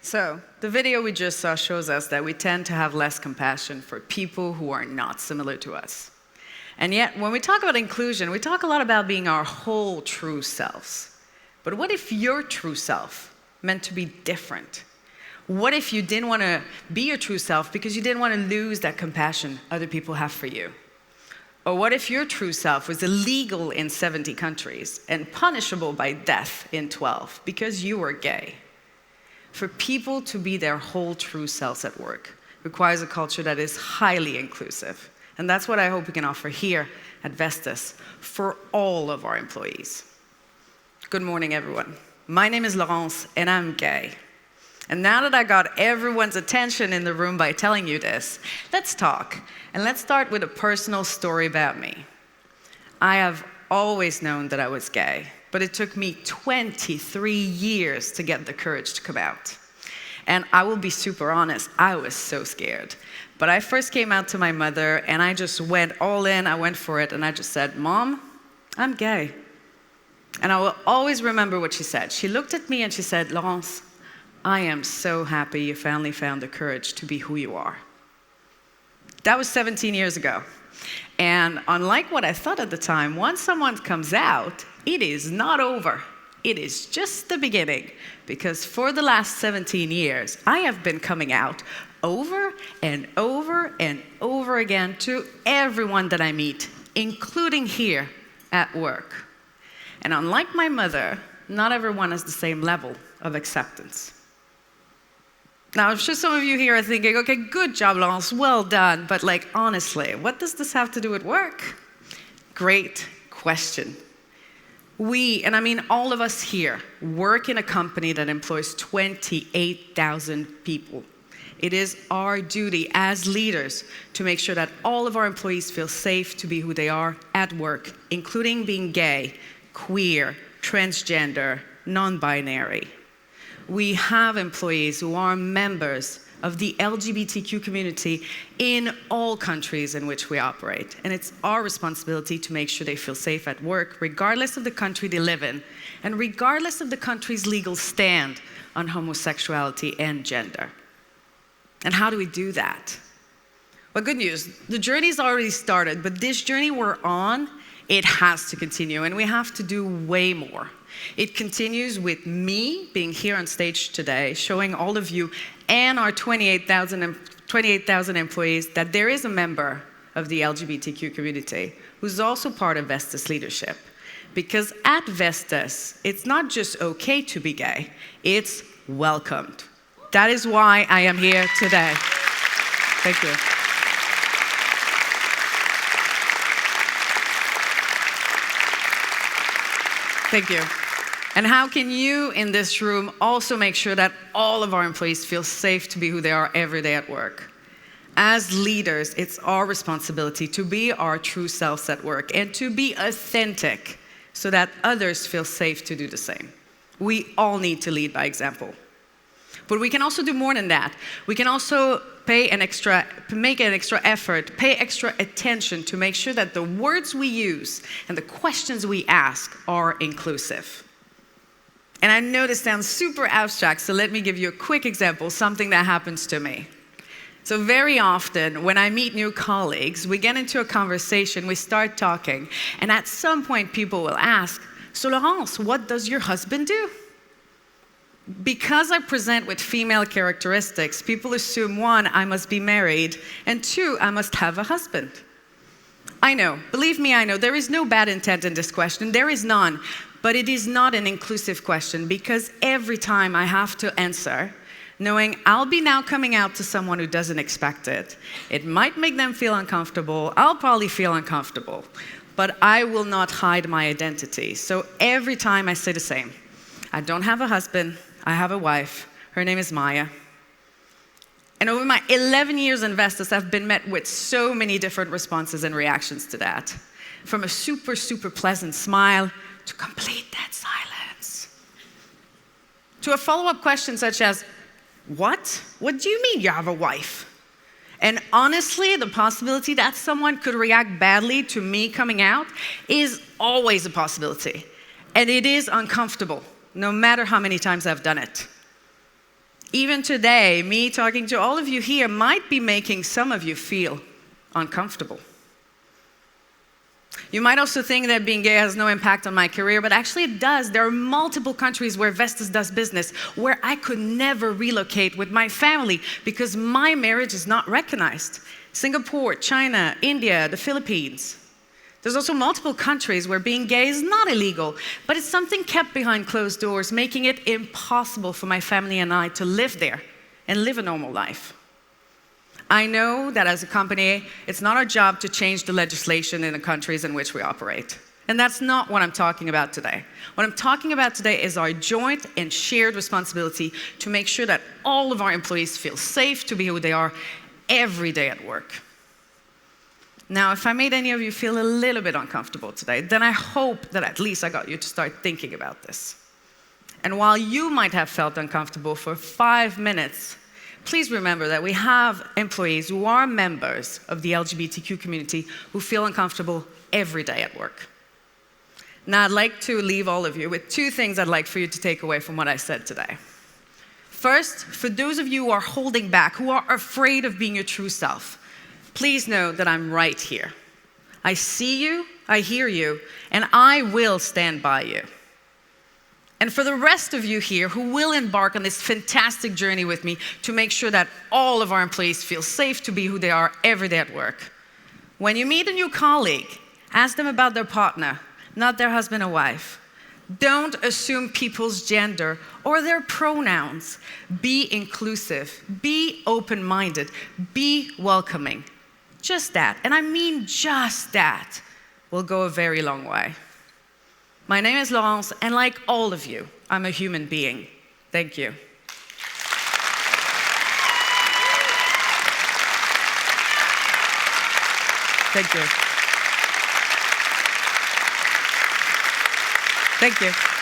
So, the video we just saw shows us that we tend to have less compassion for people who are not similar to us. And yet, when we talk about inclusion, we talk a lot about being our whole true selves. But what if your true self meant to be different? What if you didn't want to be your true self because you didn't want to lose that compassion other people have for you? Or what if your true self was illegal in 70 countries and punishable by death in 12 because you were gay? For people to be their whole true selves at work requires a culture that is highly inclusive. And that's what I hope we can offer here at Vestas for all of our employees. Good morning, everyone. My name is Laurence, and I'm gay. And now that I got everyone's attention in the room by telling you this, let's talk. And let's start with a personal story about me. I have always known that I was gay, but it took me 23 years to get the courage to come out. And I will be super honest, I was so scared. But I first came out to my mother, and I just went all in, I went for it, and I just said, "Mom, I'm gay." And I will always remember what she said. She looked at me and she said, "Laurence, I am so happy you finally found the courage to be who you are." That was 17 years ago. And unlike what I thought at the time, once someone comes out, it is not over. It is just the beginning. Because for the last 17 years, I have been coming out over and over and over again to everyone that I meet, including here at work. And unlike my mother, not everyone has the same level of acceptance. Now, I'm sure some of you here are thinking, okay, good job, Laurence, well done. But honestly, what does this have to do with work? Great question. We, and I mean all of us here, work in a company that employs 28,000 people. It is our duty as leaders to make sure that all of our employees feel safe to be who they are at work, including being gay, queer, transgender, non-binary. We have employees who are members of the LGBTQ community in all countries in which we operate. And it's our responsibility to make sure they feel safe at work, regardless of the country they live in, and regardless of the country's legal stand on homosexuality and gender. And how do we do that? Well, good news, the journey's already started, but this journey we're on, it has to continue, and we have to do way more. It continues with me being here on stage today, showing all of you and our 28,000 employees that there is a member of the LGBTQ community who's also part of Vestas leadership. Because at Vestas, it's not just okay to be gay, it's welcomed. That is why I am here today. Thank you. Thank you. And how can you in this room also make sure that all of our employees feel safe to be who they are every day at work? As leaders, it's our responsibility to be our true selves at work and to be authentic so that others feel safe to do the same. We all need to lead by example. But we can also do more than that. We can also make an extra effort, pay extra attention to make sure that the words we use and the questions we ask are inclusive. And I know this sounds super abstract, so let me give you a quick example, something that happens to me. So very often, when I meet new colleagues, we get into a conversation, we start talking, and at some point people will ask, "So Laurence, what does your husband do?" Because I present with female characteristics, people assume, one, I must be married, and two, I must have a husband. I know, believe me, I know, there is no bad intent in this question, there is none, but it is not an inclusive question because every time I have to answer, knowing I'll be now coming out to someone who doesn't expect it, it might make them feel uncomfortable, I'll probably feel uncomfortable, but I will not hide my identity. So every time I say the same, I don't have a husband, I have a wife, her name is Maya. And over my 11 years in Vestas, I've been met with so many different responses and reactions to that. From a super, super pleasant smile to complete dead silence. To a follow-up question such as, "What? What do you mean you have a wife?" And honestly, the possibility that someone could react badly to me coming out is always a possibility. And it is uncomfortable, no matter how many times I've done it. Even today, me talking to all of you here might be making some of you feel uncomfortable. You might also think that being gay has no impact on my career, but actually it does. There are multiple countries where Vestas does business where I could never relocate with my family because my marriage is not recognized. Singapore, China, India, the Philippines. There's also multiple countries where being gay is not illegal, but it's something kept behind closed doors, making it impossible for my family and I to live there and live a normal life. I know that as a company, it's not our job to change the legislation in the countries in which we operate. And that's not what I'm talking about today. What I'm talking about today is our joint and shared responsibility to make sure that all of our employees feel safe to be who they are every day at work. Now, if I made any of you feel a little bit uncomfortable today, then I hope that at least I got you to start thinking about this. And while you might have felt uncomfortable for 5 minutes, please remember that we have employees who are members of the LGBTQ community who feel uncomfortable every day at work. Now, I'd like to leave all of you with 2 things I'd like for you to take away from what I said today. First, for those of you who are holding back, who are afraid of being your true self, please know that I'm right here. I see you, I hear you, and I will stand by you. And for the rest of you here who will embark on this fantastic journey with me to make sure that all of our employees feel safe to be who they are every day at work, when you meet a new colleague, ask them about their partner, not their husband or wife. Don't assume people's gender or their pronouns. Be inclusive, be open-minded, be welcoming. Just that, and I mean just that, will go a very long way. My name is Laurence, and like all of you, I'm a human being. Thank you. Thank you. Thank you.